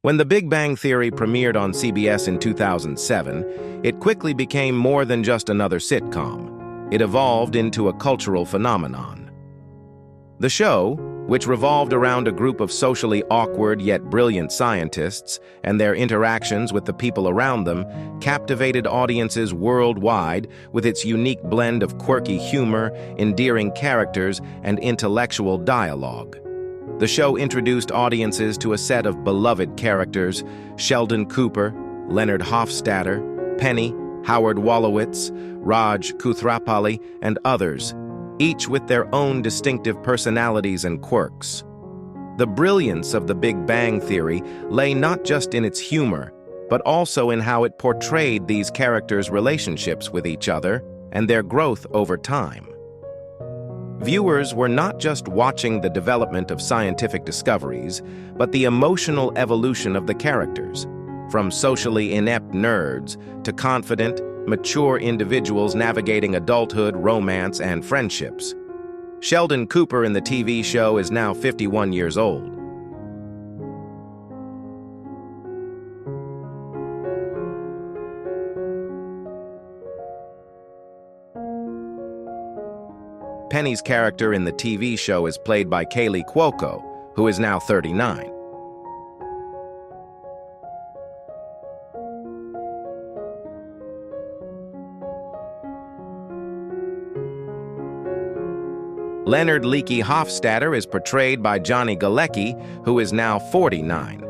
When The Big Bang Theory premiered on CBS in 2007, it quickly became more than just another sitcom. It evolved into a cultural phenomenon. The show, which revolved around a group of socially awkward yet brilliant scientists and their interactions with the people around them, captivated audiences worldwide with its unique blend of quirky humor, endearing characters, and intellectual dialogue. The show introduced audiences to a set of beloved characters: Sheldon Cooper, Leonard Hofstadter, Penny, Howard Wolowitz, Raj Kuthrapali, and others, each with their own distinctive personalities and quirks. The brilliance of The Big Bang Theory lay not just in its humor, but also in how it portrayed these characters' relationships with each other and their growth over time. Viewers were not just watching the development of scientific discoveries, but the emotional evolution of the characters, from socially inept nerds to confident, mature individuals navigating adulthood, romance, and friendships. Sheldon Cooper in the TV show is now 51 years old. Penny's character in the TV show is played by Kaley Cuoco, who is now 39. Leonard Leaky Hofstadter is portrayed by Johnny Galecki, who is now 49.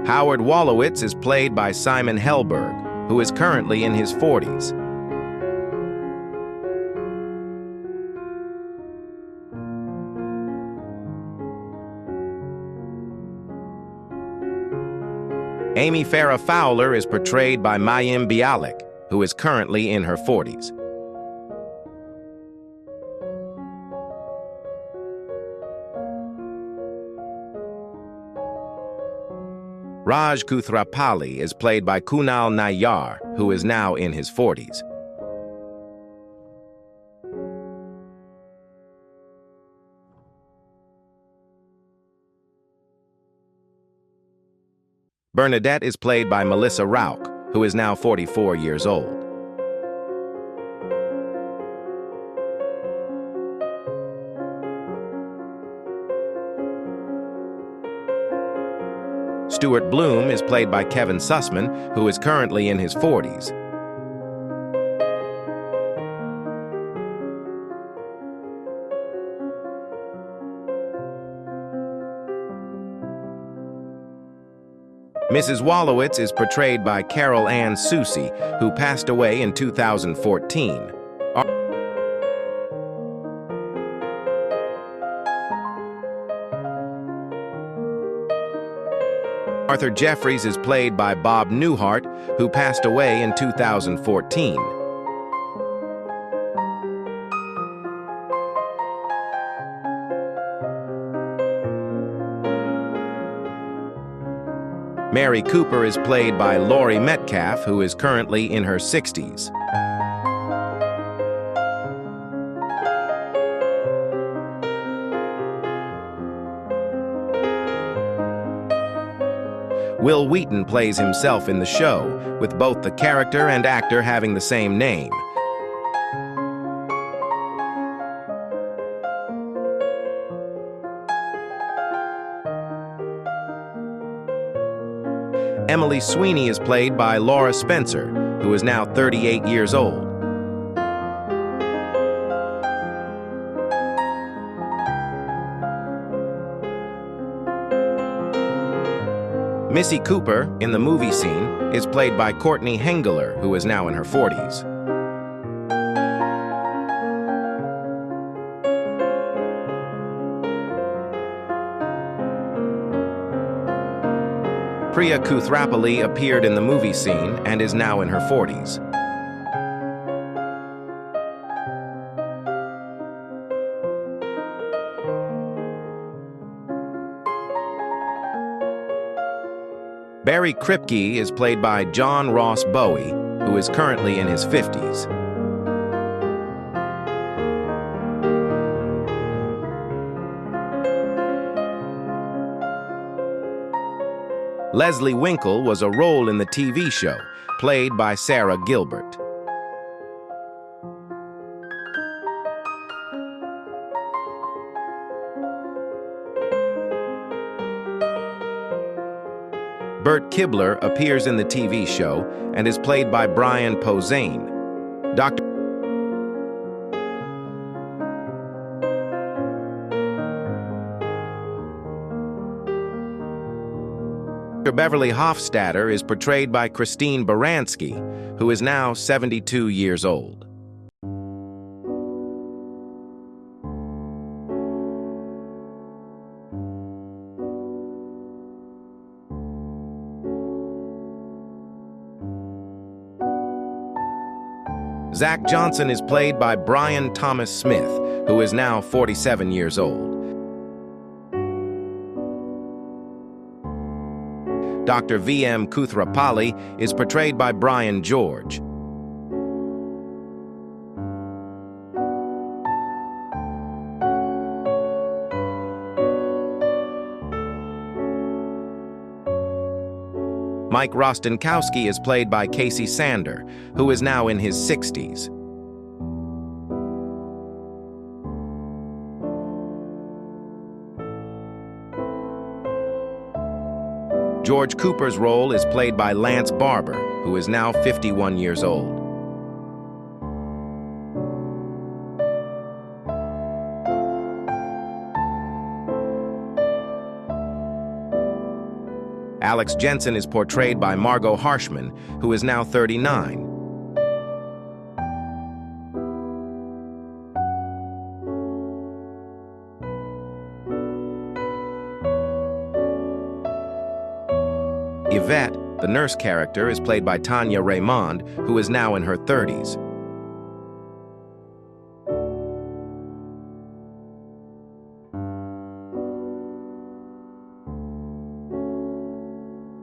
Howard Wolowitz is played by Simon Helberg, who is currently in his 40s. Amy Farrah Fowler is portrayed by Mayim Bialik, who is currently in her 40s. Raj Kuthrapali is played by Kunal Nayyar, who is now in his 40s. Bernadette is played by Melissa Rauch, who is now 44 years old. Stuart Bloom is played by Kevin Sussman, who is currently in his 40s. Mrs. Wolowitz is portrayed by Carol Ann Susi, who passed away in 2014. Arthur Jeffries is played by Bob Newhart, who passed away in 2014. Mary Cooper is played by Laurie Metcalf, who is currently in her 60s. Will Wheaton plays himself in the show, with both the character and actor having the same name. Emily Sweeney is played by Laura Spencer, who is now 38 years old. Missy Cooper, in the movie scene, is played by Courtney Hengeler, who is now in her 40s. Priya Kuthrapali appeared in the movie scene and is now in her 40s. Barry Kripke is played by John Ross Bowie, who is currently in his 50s. Leslie Winkle was a role in the TV show, played by Sarah Gilbert. Bert Kibler appears in the TV show and is played by Brian Posehn. Dr. Beverly Hofstadter is portrayed by Christine Baranski, who is now 72 years old. Zach Johnson is played by Brian Thomas Smith, who is now 47 years old. Dr. V.M. Kuthrapalli is portrayed by Brian George. Mike Rostenkowski is played by Casey Sander, who is now in his 60s. George Cooper's role is played by Lance Barber, who is now 51 years old. Alex Jensen is portrayed by Margot Harshman, who is now 39. Yvette, the nurse character, is played by Tanya Raymond, who is now in her 30s.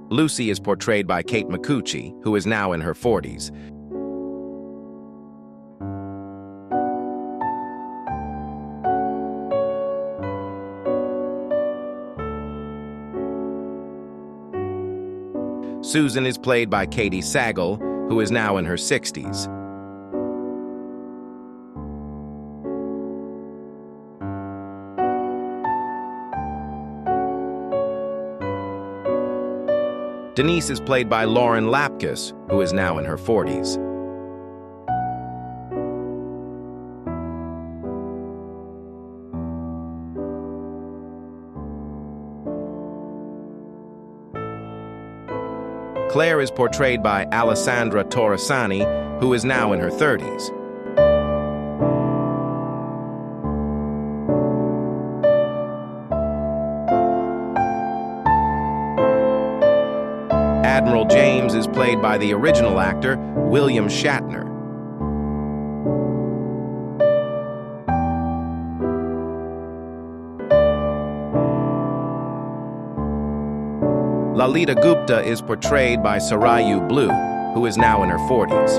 Lucy is portrayed by Kate McCucci, who is now in her 40s. Susan is played by Katie Sagal, who is now in her 60s. Denise is played by Lauren Lapkus, who is now in her 40s. Claire is portrayed by Alessandra Torresani, who is now in her 30s. Admiral James is played by the original actor, William Shatner. Lalita Gupta is portrayed by Sarayu Blue, who is now in her 40s.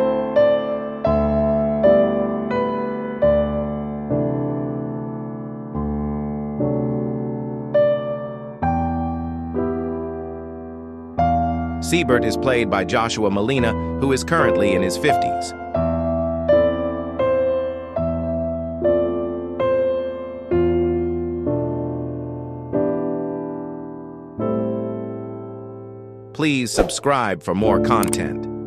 Siebert is played by Joshua Molina, who is currently in his 50s. Please subscribe for more content.